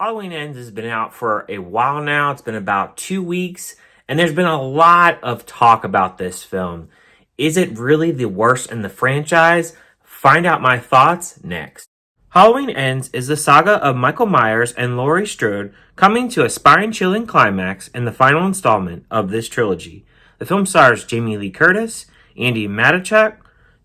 Halloween Ends has been out for a while now. It's been about 2 weeks, and there's been a lot of talk about this film. Is it really the worst in the franchise? Find out my thoughts next. Halloween Ends is the saga of Michael Myers and Laurie Strode coming to a spine-chilling climax in the final installment of this trilogy. The film stars Jamie Lee Curtis, Andy Matichak,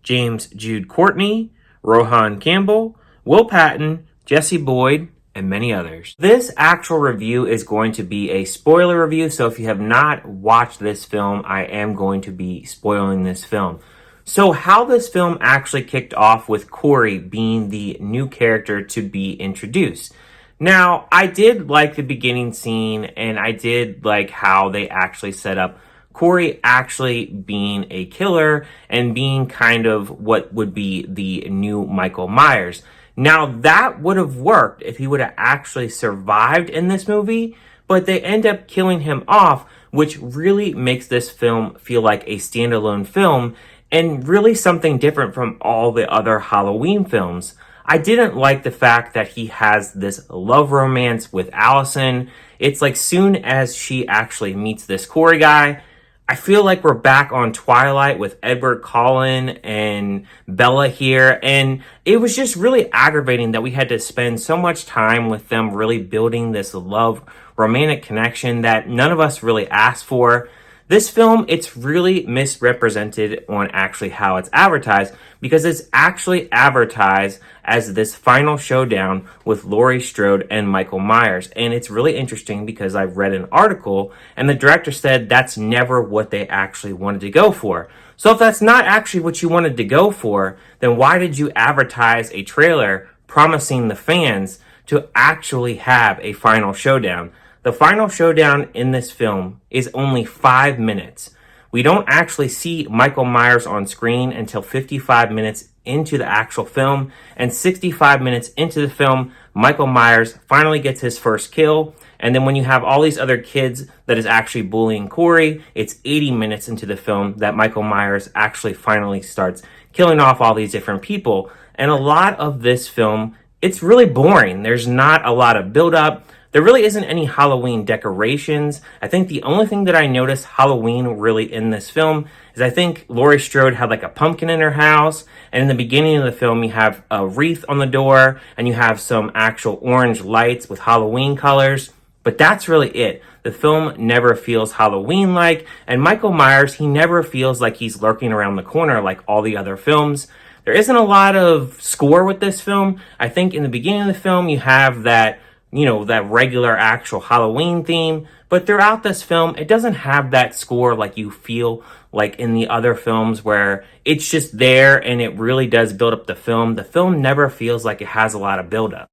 James Jude Courtney, Rohan Campbell, Will Patton, Jesse Boyd, and many others. This actual review is going to be a spoiler review, so if you have not watched this film, I am going to be spoiling this film. So how this film actually kicked off with Corey being the new character to be introduced. Now, I did like the beginning scene, and I did like how they actually set up Corey actually being a killer and being kind of what would be the new Michael Myers. Now, that would have worked if he would have actually survived in this movie, but they end up killing him off, which really makes this film feel like a standalone film and really something different from all the other Halloween films. I didn't like the fact that he has this love romance with Allison. It's like soon as she actually meets this Corey guy, I feel like we're back on Twilight with Edward Cullen and Bella here, and it was just really aggravating that we had to spend so much time with them really building this love romantic connection that none of us really asked for. This film, it's really misrepresented on actually how it's advertised, because it's actually advertised as this final showdown with Laurie Strode and Michael Myers. And it's really interesting because I read an article and the director said that's never what they actually wanted to go for. So if that's not actually what you wanted to go for, then why did you advertise a trailer promising the fans to actually have a final showdown? The final showdown in this film is only 5 minutes. We don't actually see Michael Myers on screen until 55 minutes into the actual film, and 65 minutes into the film, Michael Myers finally gets his first kill. And then when you have all these other kids that is actually bullying Corey, it's 80 minutes into the film that Michael Myers actually finally starts killing off all these different people. And a lot of this film, it's really boring. There's not a lot of build-up. There really isn't any Halloween decorations. I think the only thing that I noticed Halloween really in this film is I think Laurie Strode had like a pumpkin in her house. And in the beginning of the film, you have a wreath on the door and you have some actual orange lights with Halloween colors. But that's really it. The film never feels Halloween-like. And Michael Myers, he never feels like he's lurking around the corner like all the other films. There isn't a lot of score with this film. I think in the beginning of the film, you have that that regular actual Halloween theme. But throughout this film, it doesn't have that score like you feel like in the other films where it's just there and it really does build up the film. The film never feels like it has a lot of build-up.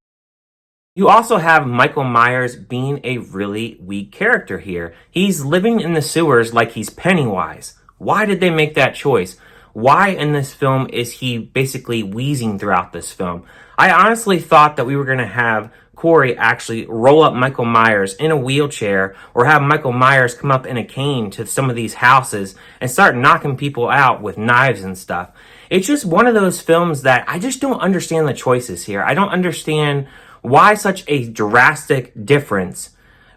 You also have Michael Myers being a really weak character here. He's living in the sewers like he's Pennywise. Why did they make that choice? Why in this film is he basically wheezing throughout this film? I honestly thought that we were going to have Corey actually roll up Michael Myers in a wheelchair, or have Michael Myers come up in a cane to some of these houses and start knocking people out with knives and stuff. It's just one of those films that I just don't understand the choices here. I don't understand why such a drastic difference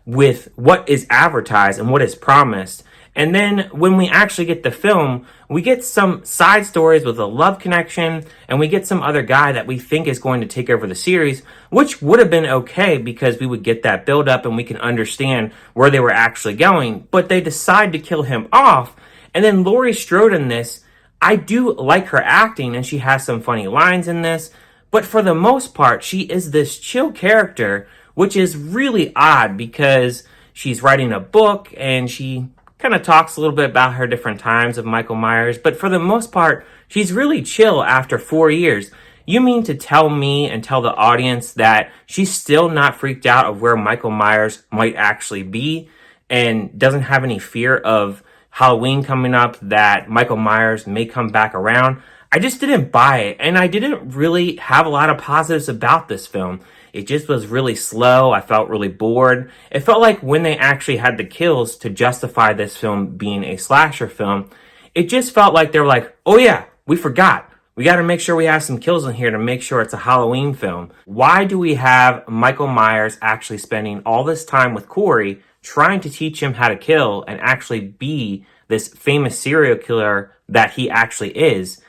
with what is advertised and what is promised. And then when we actually get the film, we get some side stories with a love connection, and we get some other guy that we think is going to take over the series, which would have been okay because we would get that build up and we can understand where they were actually going. But they decide to kill him off. And then Laurie Strode in this, I do like her acting and she has some funny lines in this. But for the most part, she is this chill character, which is really odd because she's writing a book and she kind of talks a little bit about her different times of Michael Myers, but for the most part, she's really chill after 4 years. You mean to tell me and tell the audience that she's still not freaked out of where Michael Myers might actually be and doesn't have any fear of Halloween coming up, that Michael Myers may come back around? I just didn't buy it, and I didn't really have a lot of positives about this film. It just was really slow. I felt really bored. It felt like when they actually had the kills to justify this film being a slasher film, it just felt like they were like, oh yeah, we forgot. We got to make sure we have some kills in here to make sure it's a Halloween film. Why do we have Michael Myers actually spending all this time with Corey trying to teach him how to kill and actually be this famous serial killer that he actually is?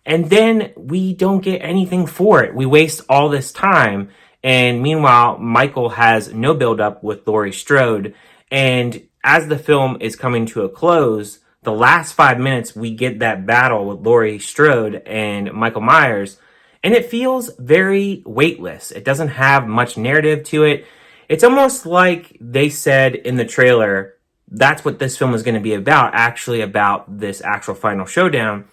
And then we don't get anything for it. We waste all this time. And meanwhile, Michael has no buildup with Laurie Strode. And as the film is coming to a close, the last 5 minutes, we get that battle with Laurie Strode and Michael Myers. And it feels very weightless. It doesn't have much narrative to it. It's almost like they said in the trailer, that's what this film is going to be about, actually about this actual final showdown.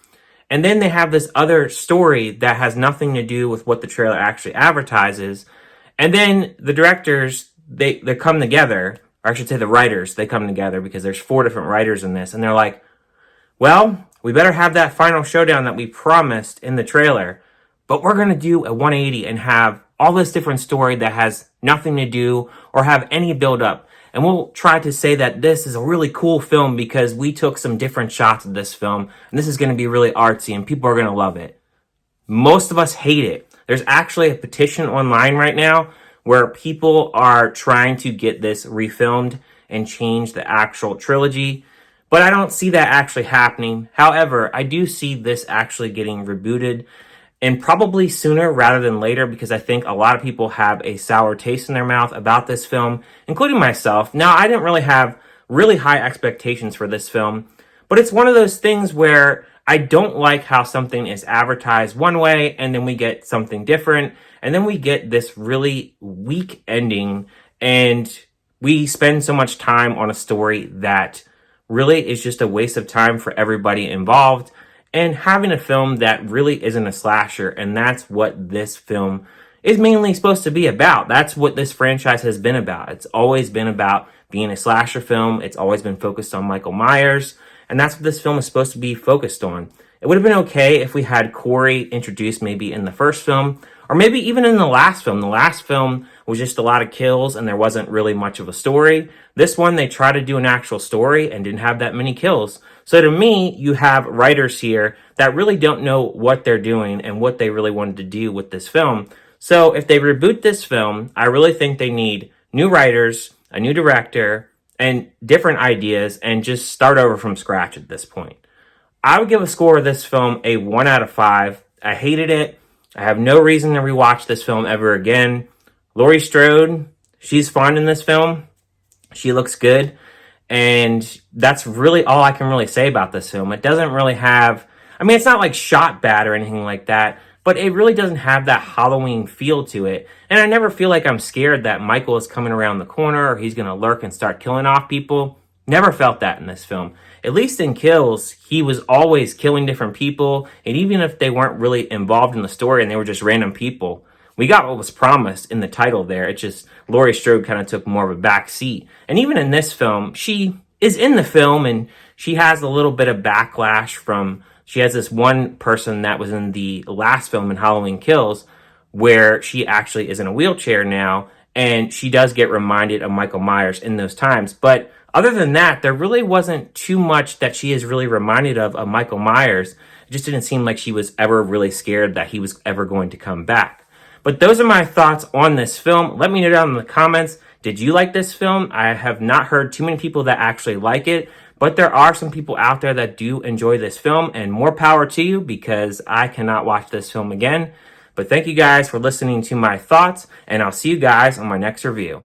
And then they have this other story that has nothing to do with what the trailer actually advertises. And then the directors, they come together, or I should say the writers, they come together because there's 4 different writers in this. And they're like, well, we better have that final showdown that we promised in the trailer. But we're going to do a 180 and have all this different story that has nothing to do or have any build up. And we'll try to say that this is a really cool film because we took some different shots of this film. And this is going to be really artsy and people are going to love it. Most of us hate it. There's actually a petition online right now where people are trying to get this refilmed and change the actual trilogy. But I don't see that actually happening. However, I do see this actually getting rebooted, and probably sooner rather than later, because I think a lot of people have a sour taste in their mouth about this film, including myself. Now, I didn't really have really high expectations for this film, but it's one of those things where I don't like how something is advertised one way, and then we get something different, and then we get this really weak ending, and we spend so much time on a story that really is just a waste of time for everybody involved. And having a film that really isn't a slasher, and that's what this film is mainly supposed to be about. That's what this franchise has been about. It's always been about being a slasher film. It's always been focused on Michael Myers, and that's what this film is supposed to be focused on. It would have been okay if we had Corey introduced maybe in the first film, or maybe even in the last film. The last film was just a lot of kills, and there wasn't really much of a story. This one, they tried to do an actual story and didn't have that many kills. So to me, you have writers here that really don't know what they're doing and what they really wanted to do with this film. So if they reboot this film, I really think they need new writers, a new director, and different ideas, and just start over from scratch at this point. I would give a score of this film a 1 out of 5. I hated it. I have no reason to rewatch this film ever again. Laurie Strode, she's fun in this film. She looks good. And that's really all I can really say about this film. It doesn't really have, I mean, it's not like shot bad or anything like that, but it really doesn't have that Halloween feel to it. And I never feel like I'm scared that Michael is coming around the corner or he's going to lurk and start killing off people. Never felt that in this film. At least in Kills, he was always killing different people. And even if they weren't really involved in the story and they were just random people, we got what was promised in the title there. It's just Laurie Strode kind of took more of a back seat. And even in this film, she is in the film and she has a little bit of backlash from, she has this one person that was in the last film in Halloween Kills where she actually is in a wheelchair now. And she does get reminded of Michael Myers in those times. But other than that, there really wasn't too much that she is really reminded of Michael Myers. It just didn't seem like she was ever really scared that he was ever going to come back. But those are my thoughts on this film. Let me know down in the comments. Did you like this film? I have not heard too many people that actually like it, but there are some people out there that do enjoy this film, and more power to you because I cannot watch this film again. But thank you guys for listening to my thoughts, and I'll see you guys on my next review.